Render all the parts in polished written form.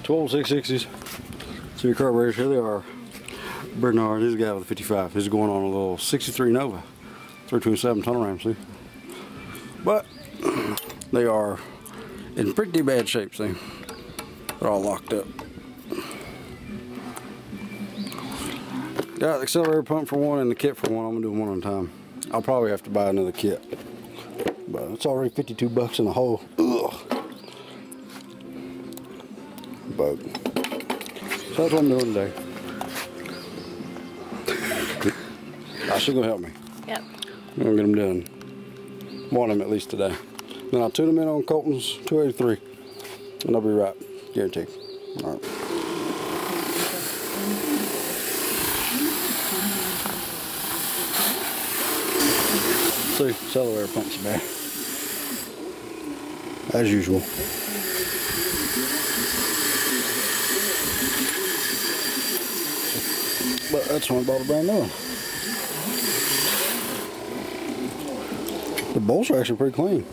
12 660s. So your carburetors, here they are. Bernard, he's a guy with a 55. He's going on a little 63 Nova. 327 tunnel ram, see? But they are in pretty bad shape, see? They're all locked up. Got the accelerator pump for one and the kit for one. I'm gonna do them one at a time. I'll probably have to buy another kit. But it's already 52 bucks in the hole. Ugh. But so that's what I'm doing today. She's gonna help me. Yep. I'm gonna get them done. One of them at least today. Then I'll tune them in on Colton's 283, and I'll be right, guaranteed. All right. See, accelerator pumps are bad, as usual. But that's when I bought a brand new one. The bolts are actually pretty clean.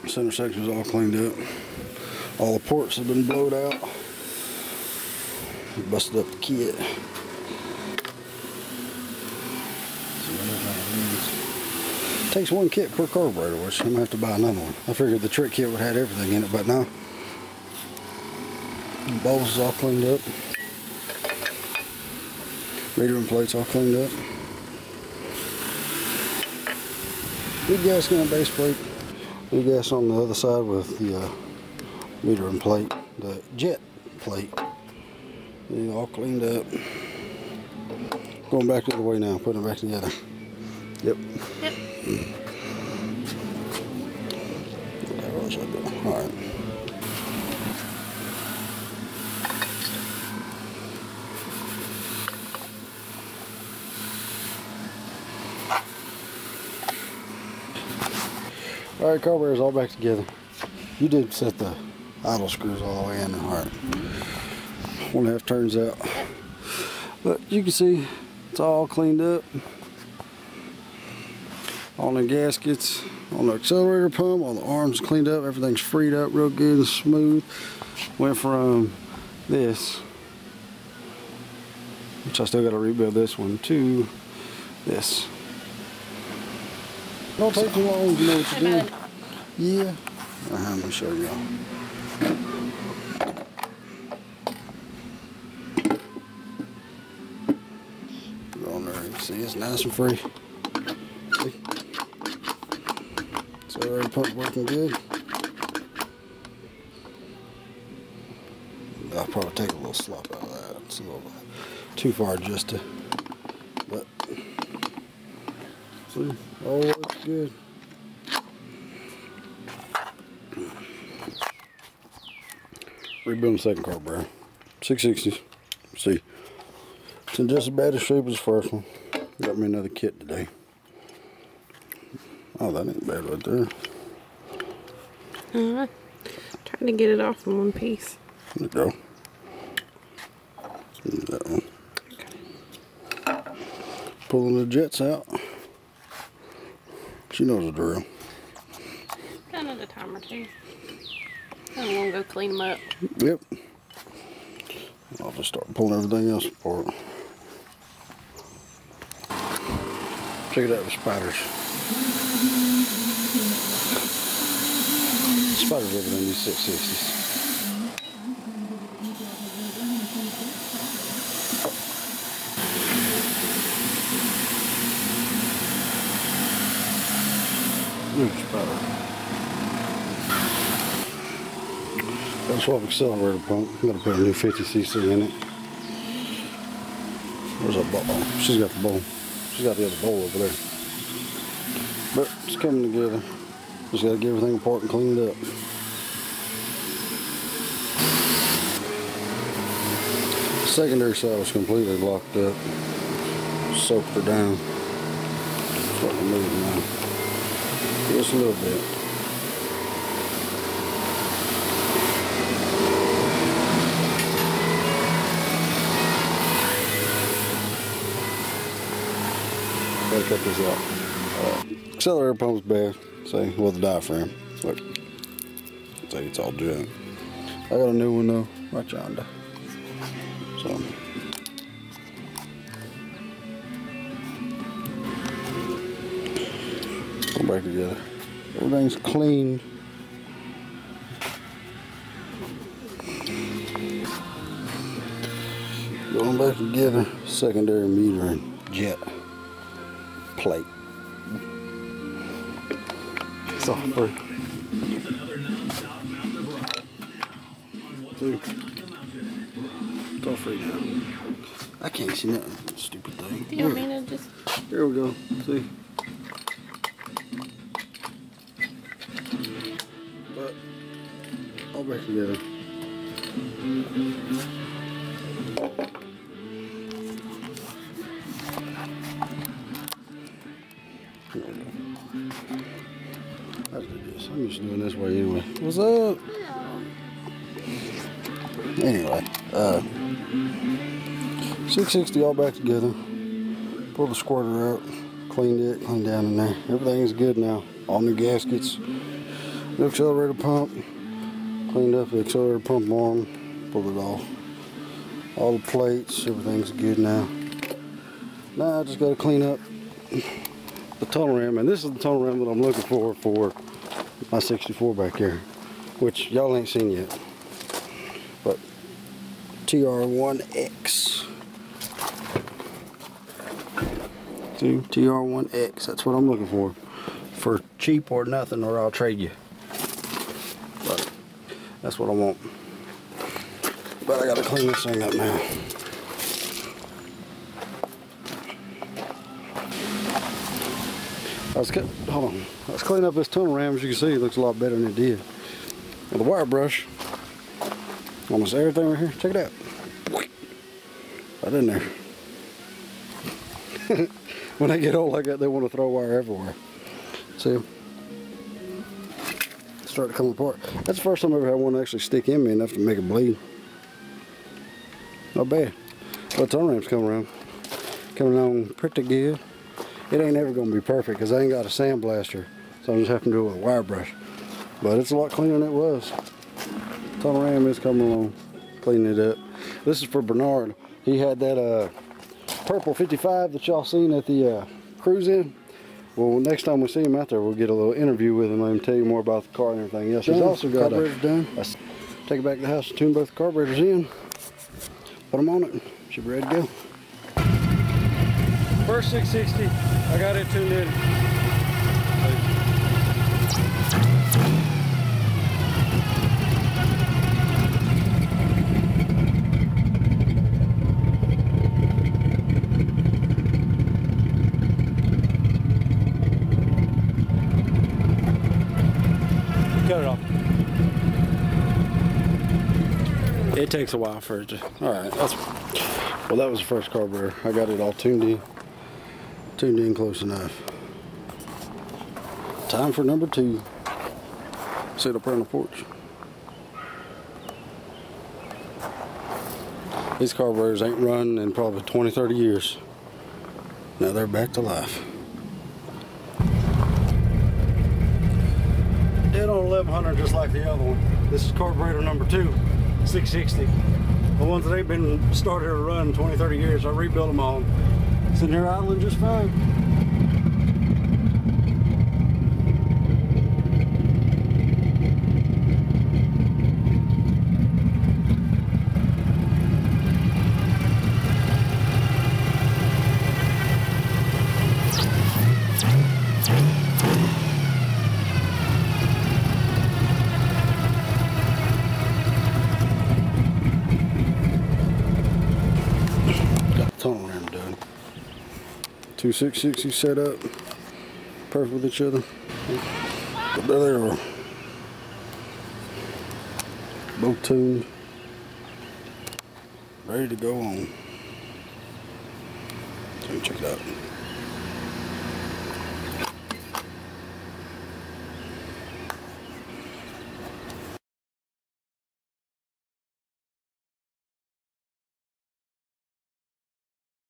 Center section is all cleaned up. All the ports have been blowed out. Busted up the kit. Takes one kit per carburetor, which I'm gonna have to buy another one. I figured the trick kit would have everything in it, but no. The bowls is all cleaned up. Meter and plates all cleaned up. New gasket and base plate. New gas on the other side with the meter and plate, the jet plate. They're all cleaned up. Going back the other way now, putting it back together. Yep. Yep. All right. All right, carburetor's all back together. You did set the idle screws all the way in. All right. 1.5 turns out. But you can see it's all cleaned up. On the gaskets, on the accelerator pump, all the arms cleaned up, everything's freed up real good and smooth. Went from this, which I still got to rebuild this one, to this. Don't take too long to know what to do. Yeah. Let me show y'all. Go on there, you can see it's nice and free. See? Accelerator pump working good. I'll probably take a little slop out of that. It's a little too far just to, but see, all works good. Rebuilding the second carburetor. 660's. See, it's in just as bad a shape as the first one. Got me another kit today. Oh, that ain't bad right there. Trying to get it off in one piece. There you go. That one. Okay. Pulling the jets out. She knows the drill. Another time or two. I'm gonna go clean them up. Yep. I'll just start pulling everything else apart. Check it out with spiders. Spiders living in these 660's. Look, spider. Gotta swap accelerator pump. Gotta put a new 50cc in it. Where's that bowl? She's got the bowl. She's got the other bowl over there. But it's coming together. Just gotta get everything apart and cleaned up. The secondary side was completely locked up. Soaked her down. Starting to move now. Just a little bit. cut this out. Accelerator pump's bad. See, with the diaphragm. Look. See, it's all junk. I got a new one though, right yonder. So. Go back together. Everything's clean. Going back together. Secondary meter and jet plate. It's all free. See? It's all free now. I can't see nothing. Stupid thing. Do you want me to just... Here we go. See? But all back together. I'm just doing this way anyway. What's up? Anyway, 660 all back together. Pull the squirter out, cleaned it, cleaned down in there. Everything is good now. All new gaskets, new accelerator pump, cleaned up the accelerator pump arm, pulled it off. All the plates, everything's good now. Now I just got to clean up the tunnel ram, and this is the tunnel ram that I'm looking for my 64 back here, which y'all ain't seen yet. But TR1X. See, TR1X, that's what I'm looking for cheap or nothing, or I'll trade you. But that's what I want. But I gotta clean this thing up now. Hold on. Let's clean up this tunnel ram. As you can see, it looks a lot better than it did. With a wire brush, almost everything right here. Check it out. Right in there. When they get old like that, they want to throw wire everywhere. See? Start to come apart. That's the first time I ever had one actually stick in me enough to make it bleed. Not bad. Well, the tunnel ram's coming along pretty good. It ain't ever gonna be perfect because I ain't got a sandblaster, so I'm just having to do it with a wire brush. But it's a lot cleaner than it was. Tunnel ram is coming along, cleaning it up. This is for Bernard. He had that purple 55 that y'all seen at the cruise in. Well, next time we see him out there, we'll get a little interview with him and tell you more about the car and everything else. He's also got carburetors done. Take it back to the house and tune both the carburetors in. Put them on it. Should be ready to go. First 660, I got it tuned in. Cut it off. It takes a while for it to. All right, well, that was the first carburetor. I got it all tuned in. Tuned in close enough. Time for number 2. Sit up here on the porch. These carburetors ain't run in probably 20-30 years. Now they're back to life. Dead on 1100 just like the other one. This is carburetor number 2, 660. The ones that ain't been started or run 20-30 years, I rebuilt them all. Sitting here idling just fine. Got the tunnel ram done. 2 660 set up, perfect with each other. But there they are. Both tuned, ready to go on. So check it out.